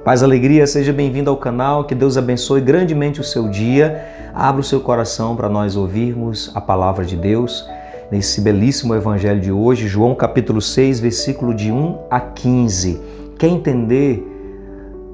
Paz, alegria, seja bem-vindo ao canal, que Deus abençoe grandemente o seu dia. Abra o seu coração para nós ouvirmos a palavra de Deus nesse belíssimo evangelho de hoje, João capítulo 6, versículo de 1 a 15. Quer entender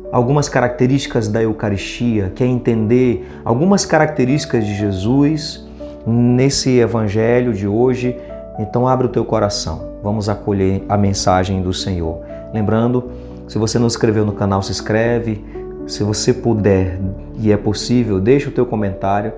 algumas características da Eucaristia? Quer entender algumas características de Jesus nesse evangelho de hoje? Então abre o teu coração, vamos acolher a mensagem do Senhor. Lembrando, se você não se inscreveu no canal, se inscreve. Se você puder e é possível, deixa o teu comentário.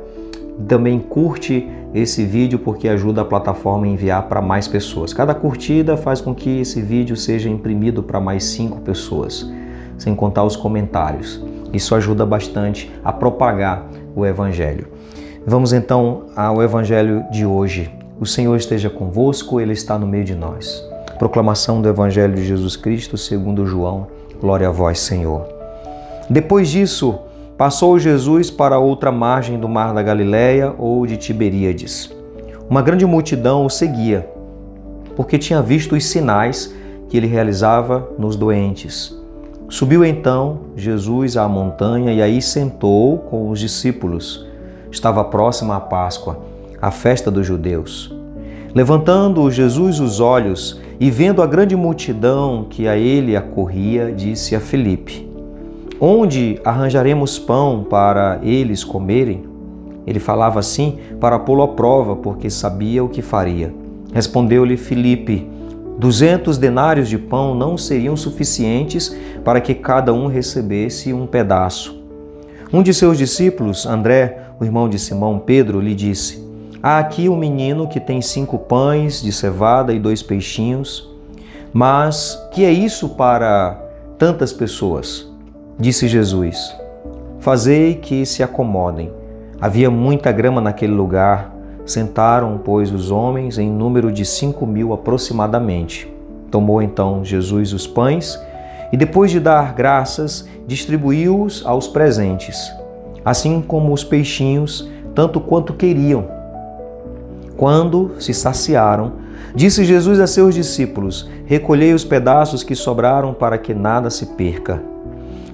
Também curte esse vídeo porque ajuda a plataforma a enviar para mais pessoas. Cada curtida faz com que esse vídeo seja imprimido para mais 5 pessoas, sem contar os comentários. Isso ajuda bastante a propagar o Evangelho. Vamos então ao Evangelho de hoje. O Senhor esteja convosco, Ele está no meio de nós. Proclamação do Evangelho de Jesus Cristo segundo João. Glória a vós, Senhor. Depois disso, passou Jesus para outra margem do mar da Galileia ou de Tiberíades. Uma grande multidão o seguia, porque tinha visto os sinais que ele realizava nos doentes. Subiu então Jesus à montanha e aí sentou com os discípulos. Estava próxima a Páscoa, a festa dos judeus. Levantando Jesus os olhos e vendo a grande multidão que a ele acorria, disse a Filipe: onde arranjaremos pão para eles comerem? Ele falava assim para pô-lo à prova, porque sabia o que faria. Respondeu-lhe Filipe: 200 denários de pão não seriam suficientes para que cada um recebesse um pedaço. Um de seus discípulos, André, o irmão de Simão Pedro, lhe disse: há aqui um menino que tem 5 pães de cevada e 2 peixinhos. Mas que é isso para tantas pessoas? Disse Jesus: fazei que se acomodem. Havia muita grama naquele lugar. Sentaram, pois, os homens em número de 5.000 aproximadamente. Tomou então Jesus os pães e, depois de dar graças, distribuiu-os aos presentes, assim como os peixinhos, tanto quanto queriam. Quando se saciaram, disse Jesus a seus discípulos: recolhei os pedaços que sobraram para que nada se perca.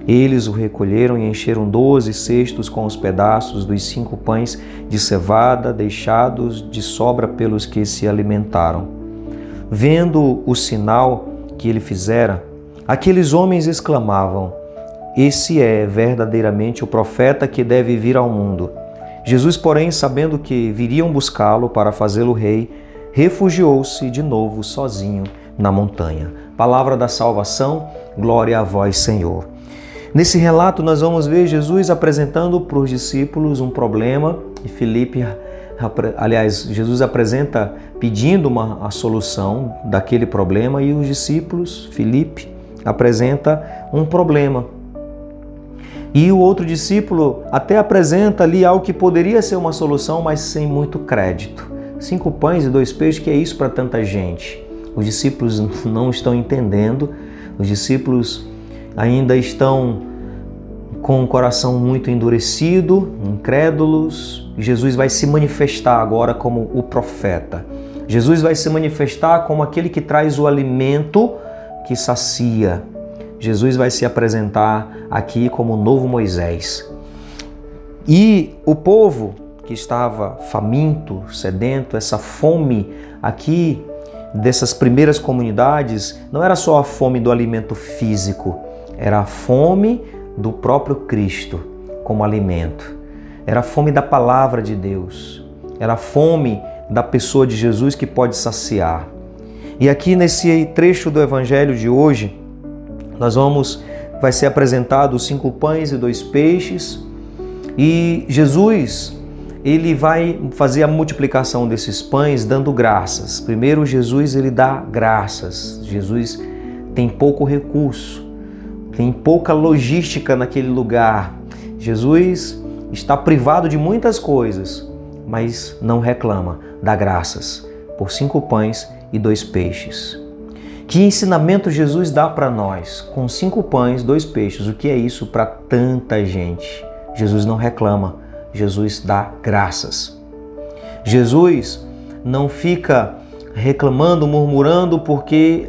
Eles o recolheram e encheram 12 cestos com os pedaços dos 5 pães de cevada deixados de sobra pelos que se alimentaram. Vendo o sinal que ele fizera, aqueles homens exclamavam: esse é verdadeiramente o profeta que deve vir ao mundo. Jesus, porém, sabendo que viriam buscá-lo para fazê-lo rei, refugiou-se de novo sozinho na montanha. Palavra da salvação, glória a vós, Senhor. Nesse relato nós vamos ver Jesus apresentando para os discípulos um problema e Jesus apresenta pedindo a solução daquele problema e os discípulos, Filipe, apresenta um problema. E o outro discípulo até apresenta ali algo que poderia ser uma solução, mas sem muito crédito. 5 pães e 2 peixes, que é isso para tanta gente? Os discípulos não estão entendendo, os discípulos ainda estão com o coração muito endurecido, incrédulos. Jesus vai se manifestar agora como o profeta. Jesus vai se manifestar como aquele que traz o alimento que sacia. Jesus vai se apresentar aqui como o novo Moisés. E o povo que estava faminto, sedento, essa fome aqui dessas primeiras comunidades, não era só a fome do alimento físico, era a fome do próprio Cristo como alimento. Era a fome da palavra de Deus. Era a fome da pessoa de Jesus que pode saciar. E aqui nesse trecho do Evangelho de hoje, vai ser apresentado os 5 pães e 2 peixes, e Jesus, ele vai fazer a multiplicação desses pães dando graças. Primeiro Jesus, ele dá graças. Jesus tem pouco recurso, tem pouca logística naquele lugar. Jesus está privado de muitas coisas, mas não reclama, dá graças por 5 pães e 2 peixes. Que ensinamento Jesus dá para nós? Com 5 pães, 2 peixes, o que é isso para tanta gente? Jesus não reclama, Jesus dá graças. Jesus não fica reclamando, murmurando porque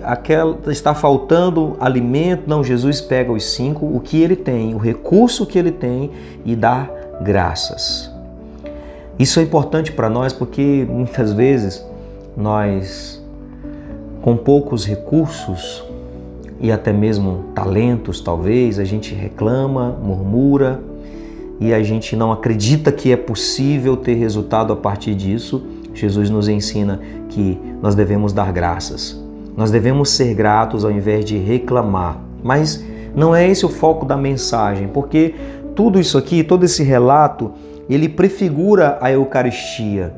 está faltando alimento. Não, Jesus pega os 5, o que ele tem, o recurso que ele tem e dá graças. Isso é importante para nós porque muitas vezes nós, com poucos recursos e até mesmo talentos, talvez, a gente reclama, murmura e a gente não acredita que é possível ter resultado a partir disso. Jesus nos ensina que nós devemos dar graças. Nós devemos ser gratos ao invés de reclamar. Mas não é esse o foco da mensagem, porque tudo isso aqui, todo esse relato, ele prefigura a Eucaristia.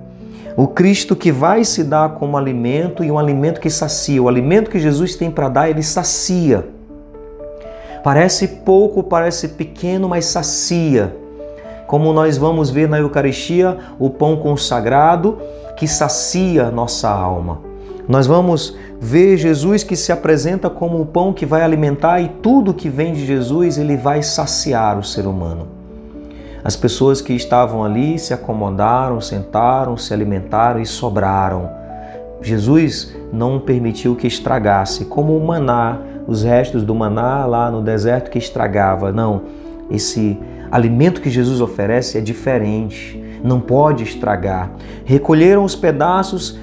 O Cristo que vai se dar como alimento e um alimento que sacia. O alimento que Jesus tem para dar, ele sacia. Parece pouco, parece pequeno, mas sacia. Como nós vamos ver na Eucaristia, o pão consagrado que sacia nossa alma. Nós vamos ver Jesus que se apresenta como o pão que vai alimentar, e tudo que vem de Jesus, ele vai saciar o ser humano. As pessoas que estavam ali se acomodaram, sentaram, se alimentaram e sobraram. Jesus não permitiu que estragasse, como o maná, os restos do maná lá no deserto que estragava. Não, esse alimento que Jesus oferece é diferente, não pode estragar. Recolheram os pedaços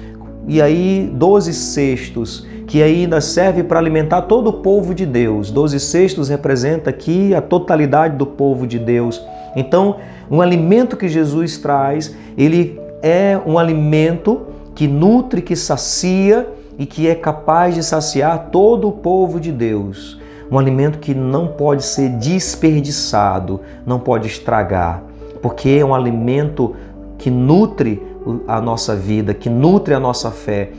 e aí 12 cestos, que ainda serve para alimentar todo o povo de Deus. 12 cestos representa aqui a totalidade do povo de Deus. Então, um alimento que Jesus traz, ele é um alimento que nutre, que sacia e que é capaz de saciar todo o povo de Deus. Um alimento que não pode ser desperdiçado, não pode estragar, porque é um alimento que nutre a nossa vida, que nutre a nossa fé.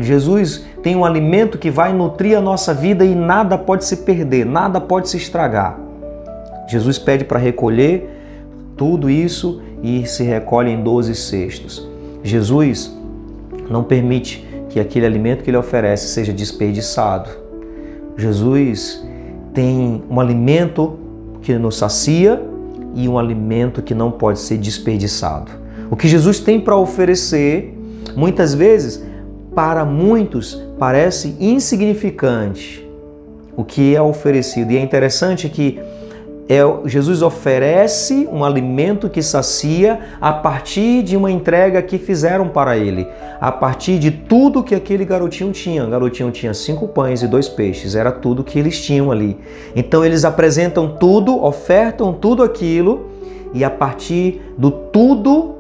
Jesus tem um alimento que vai nutrir a nossa vida e nada pode se perder, nada pode se estragar. Jesus pede para recolher tudo isso e se recolhe em 12 cestos. Jesus não permite que aquele alimento que ele oferece seja desperdiçado. Jesus tem um alimento que nos sacia e um alimento que não pode ser desperdiçado. O que Jesus tem para oferecer, muitas vezes, para muitos, parece insignificante o que é oferecido. E é interessante que Jesus oferece um alimento que sacia a partir de uma entrega que fizeram para ele, a partir de tudo que aquele garotinho tinha. O garotinho tinha 5 pães e 2 peixes, era tudo que eles tinham ali. Então eles apresentam tudo, ofertam tudo aquilo, e a partir do tudo,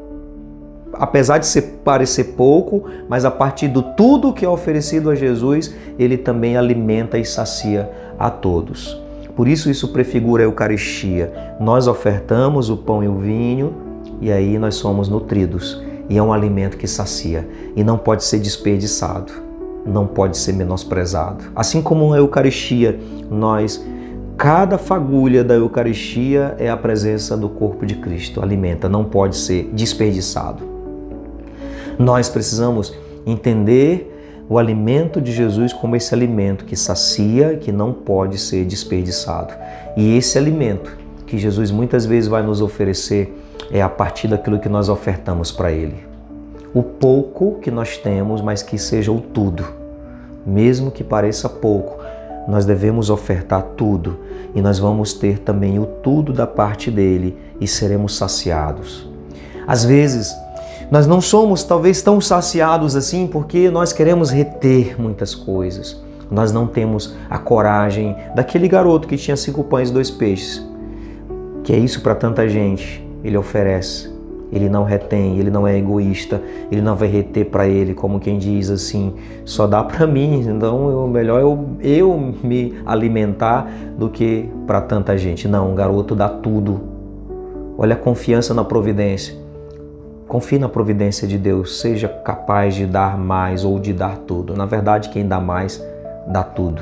apesar de parecer pouco, mas a partir do tudo que é oferecido a Jesus, ele também alimenta e sacia a todos. Por isso prefigura a Eucaristia. Nós ofertamos o pão e o vinho e aí nós somos nutridos. E é um alimento que sacia e não pode ser desperdiçado, não pode ser menosprezado. Assim como a Eucaristia, cada fagulha da Eucaristia é a presença do corpo de Cristo, alimenta, não pode ser desperdiçado. Nós precisamos entender o alimento de Jesus como esse alimento que sacia, que não pode ser desperdiçado. E esse alimento que Jesus muitas vezes vai nos oferecer é a partir daquilo que nós ofertamos para Ele. O pouco que nós temos, mas que seja o tudo. Mesmo que pareça pouco, nós devemos ofertar tudo e nós vamos ter também o tudo da parte dele e seremos saciados. Às vezes, nós não somos talvez tão saciados assim porque nós queremos reter muitas coisas. Nós não temos a coragem daquele garoto que tinha 5 pães e 2 peixes. Que é isso para tanta gente. Ele oferece, ele não retém, ele não é egoísta, ele não vai reter para ele como quem diz assim, só dá para mim, então melhor eu me alimentar do que para tanta gente. Não, o garoto dá tudo. Olha a confiança na providência. Confie na providência de Deus, seja capaz de dar mais ou de dar tudo. Na verdade, quem dá mais, dá tudo.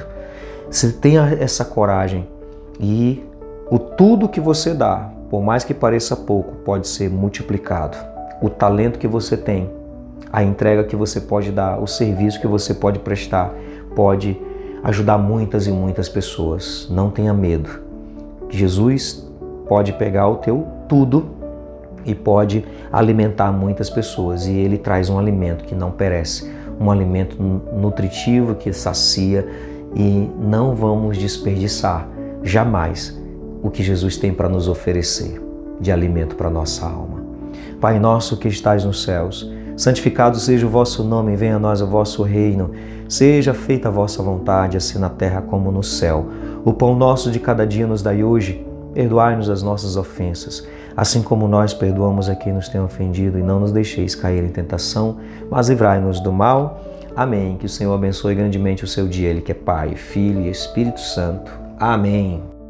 Você tenha essa coragem e o tudo que você dá, por mais que pareça pouco, pode ser multiplicado. O talento que você tem, a entrega que você pode dar, o serviço que você pode prestar, pode ajudar muitas e muitas pessoas. Não tenha medo. Jesus pode pegar o teu tudo e pode alimentar muitas pessoas, e Ele traz um alimento que não perece, um alimento nutritivo que sacia e não vamos desperdiçar jamais o que Jesus tem para nos oferecer de alimento para a nossa alma. Pai nosso que estais nos céus, santificado seja o vosso nome, venha a nós o vosso reino, seja feita a vossa vontade, assim na terra como no céu. O pão nosso de cada dia nos dai hoje, perdoai-nos as nossas ofensas, assim como nós perdoamos a quem nos tem ofendido, e não nos deixeis cair em tentação, mas livrai-nos do mal. Amém. Que o Senhor abençoe grandemente o seu dia, Ele que é Pai, Filho e Espírito Santo. Amém.